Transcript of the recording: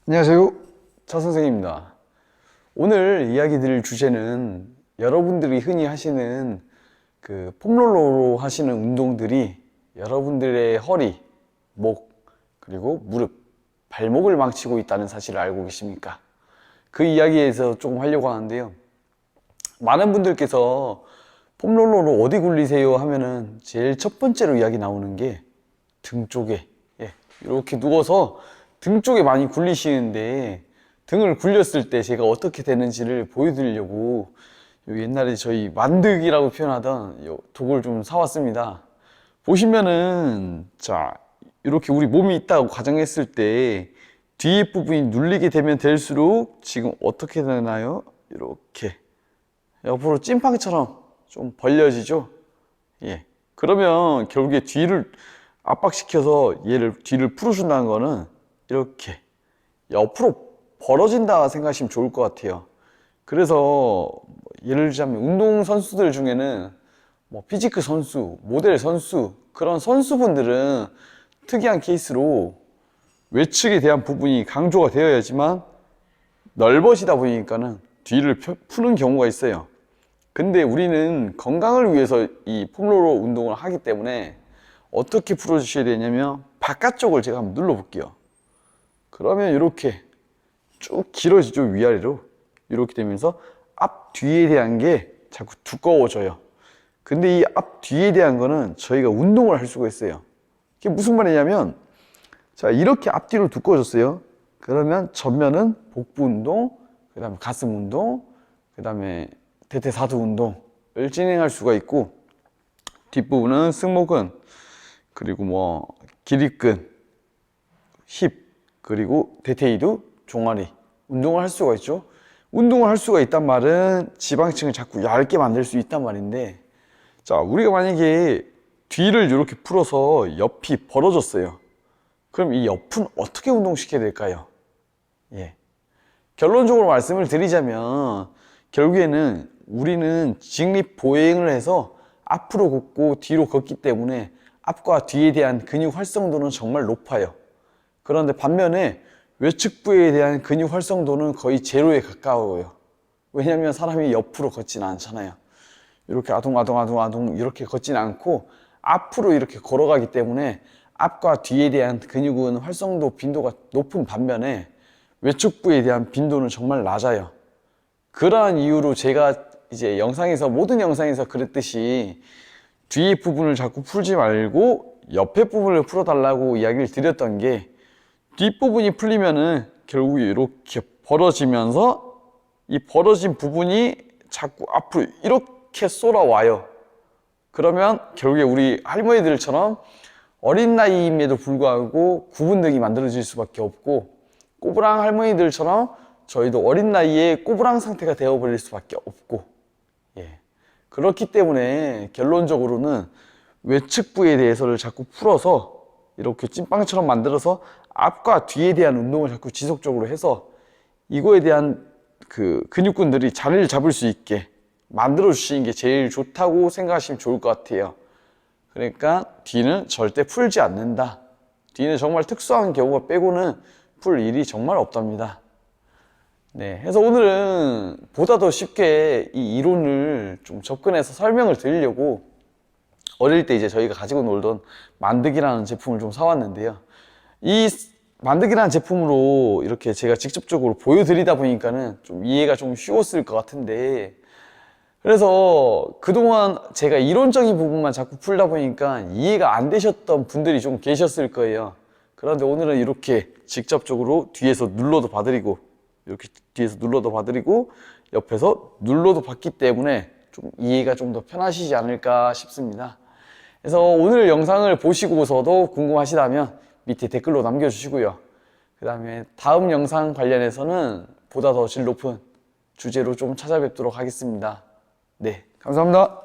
안녕하세요, 차 선생입니다. 오늘 이야기 드릴 주제는 여러분들이 흔히 하시는 그 폼롤러로 하시는 운동들이 여러분들의 허리, 목, 그리고 무릎, 발목을 망치고 있다는 사실을 알고 계십니까? 그 이야기에서 조금 하려고 하는데요. 많은 분들께서 폼롤러로 어디 굴리세요 하면은 제일 첫 번째로 이야기 나오는 게 등 쪽에, 이렇게 누워서 등 쪽에 많이 굴리시는데, 등을 굴렸을 때 제가 어떻게 되는지를 보여드리려고 옛날에 저희 만득이라고 표현하던 요 도구를 좀 사왔습니다. 보시면은, 자, 이렇게 우리 몸이 있다고 가정했을 때 뒤에 부분이 눌리게 되면 될수록 지금 어떻게 되나요? 이렇게 옆으로 찐빵처럼 좀 벌려지죠? 그러면 결국에 뒤를 압박시켜서 얘를 뒤를 풀어준다는 거는 이렇게 옆으로 벌어진다 생각하시면 좋을 것 같아요. 그래서 예를 들자면 운동선수들 중에는 뭐 피지크 선수, 모델 선수, 그런 선수분들은 특이한 케이스로 외측에 대한 부분이 강조가 되어야지만 넓어지다 보니까는 뒤를 푸는 경우가 있어요. 근데 우리는 건강을 위해서 이 폼롤러 운동을 하기 때문에 어떻게 풀어주셔야 되냐면 바깥쪽을 제가 한번 눌러 볼게요. 그러면 이렇게 쭉 길어지죠. 위아래로 이렇게 되면서 앞뒤에 대한 게 자꾸 두꺼워져요. 근데 이 앞뒤에 대한 거는 저희가 운동을 할 수가 있어요. 이게 무슨 말이냐면, 자, 이렇게 앞뒤로 두꺼워졌어요. 그러면 전면은 복부 운동, 그 다음에 가슴 운동, 그 다음에 대퇴사두 운동을 진행할 수가 있고, 뒷부분은 승모근, 그리고 뭐 기립근, 힙, 그리고 대퇴이두, 종아리 운동을 할 수가 있죠. 운동을 할 수가 있단 말은 지방층을 자꾸 얇게 만들 수 있단 말인데, 자, 우리가 만약에 뒤를 이렇게 풀어서 옆이 벌어졌어요. 그럼 이 옆은 어떻게 운동시켜야 될까요? 결론적으로 말씀을 드리자면 결국에는 우리는 직립보행을 해서 앞으로 걷고 뒤로 걷기 때문에 앞과 뒤에 대한 근육 활성도는 정말 높아요. 그런데 반면에 외측부에 대한 근육 활성도는 거의 제로에 가까워요. 왜냐하면 사람이 옆으로 걷지는 않잖아요. 이렇게 아둥아둥 이렇게 걷지는 않고 앞으로 이렇게 걸어가기 때문에 앞과 뒤에 대한 근육은 활성도 빈도가 높은 반면에 외측부에 대한 빈도는 정말 낮아요. 그러한 이유로 제가 이제 모든 영상에서 그랬듯이 뒤에 부분을 자꾸 풀지 말고 옆에 부분을 풀어달라고 이야기를 드렸던 게, 뒷부분이 풀리면은 결국 이렇게 벌어지면서 이 벌어진 부분이 자꾸 앞으로 이렇게 쏠아와요. 그러면 결국에 우리 할머니들처럼 어린 나이임에도 불구하고 구분등이 만들어질 수밖에 없고, 꼬부랑 할머니들처럼 저희도 어린 나이에 꼬부랑 상태가 되어버릴 수밖에 없고, 그렇기 때문에 결론적으로는 외측부에 대해서를 자꾸 풀어서 이렇게 찐빵처럼 만들어서 앞과 뒤에 대한 운동을 자꾸 지속적으로 해서 이거에 대한 그 근육군들이 자리를 잡을 수 있게 만들어 주시는 게 제일 좋다고 생각하시면 좋을 것 같아요. 그러니까 뒤는 절대 풀지 않는다. 뒤는 정말 특수한 경우가 빼고는 풀 일이 정말 없답니다. 그래서 오늘은 보다 더 쉽게 이 이론을 좀 접근해서 설명을 드리려고 어릴 때 이제 저희가 가지고 놀던 만득이라는 제품을 좀 사왔는데요. 이 만득이라는 제품으로 이렇게 제가 직접적으로 보여드리다 보니까는 좀 이해가 좀 쉬웠을 것 같은데, 그래서 그동안 제가 이론적인 부분만 자꾸 풀다 보니까 이해가 안 되셨던 분들이 좀 계셨을 거예요. 그런데 오늘은 이렇게 직접적으로 뒤에서 눌러도 봐드리고, 이렇게 뒤에서 눌러도 봐드리고, 옆에서 눌러도 봤기 때문에 좀 이해가 좀 더 편하시지 않을까 싶습니다. 그래서 오늘 영상을 보시고서도 궁금하시다면 밑에 댓글로 남겨주시고요. 그 다음에 다음 영상 관련해서는 보다 더 질 높은 주제로 좀 찾아뵙도록 하겠습니다. 네, 감사합니다.